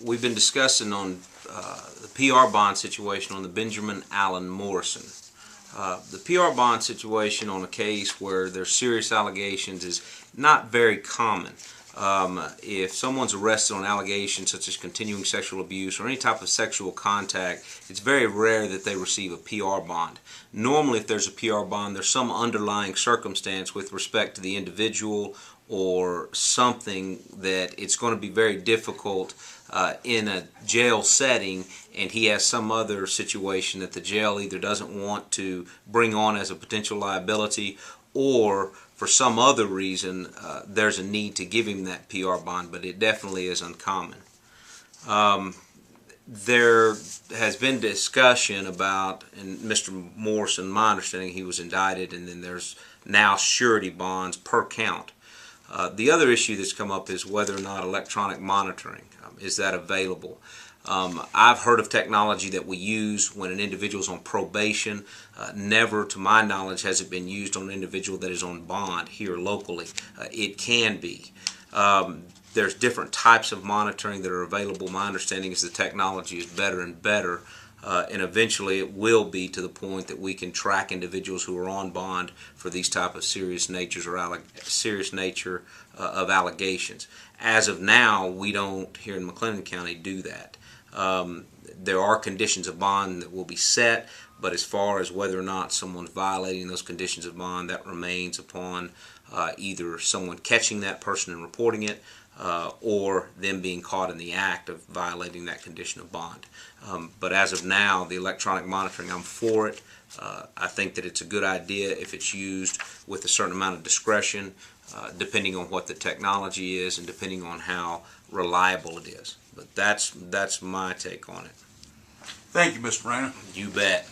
We've been discussing on the PR bond situation on the Benjamin Allen Morrison. The PR bond situation on a case where there's serious allegations is not very common. If someone's arrested on allegations such as continuing sexual abuse or any type of sexual contact, it's very rare that they receive a PR bond. Normally, if there's a PR bond, there's some underlying circumstance with respect to the individual or something that it's going to be very difficult in a jail setting, and he has some other situation that the jail either doesn't want to bring on as a potential liability, or for some other reason there's a need to give him that PR bond, but it definitely is uncommon. There has been discussion about, and Mr. Morrison, my understanding, he was indicted, and then there's now surety bonds per count. The other issue that's come up is whether or not electronic monitoring, is that available? I've heard of technology that we use when an individual is on probation. Never, to my knowledge, has it been used on an individual that is on bond here locally. It can be. There's different types of monitoring that are available. My understanding is the technology is better and better, and eventually it will be to the point that we can track individuals who are on bond for these type of serious nature of allegations. As of now, we don't here in McLennan County do that. There are conditions of bond that will be set, but as far as whether or not someone's violating those conditions of bond, that remains upon either someone catching that person and reporting it, or them being caught in the act of violating that condition of bond. But as of now, the electronic monitoring, I'm for it. I think that it's a good idea if it's used with a certain amount of discretion, depending on what the technology is and depending on how reliable it is. But that's my take on it. Thank you, Mr. Reyna. You bet.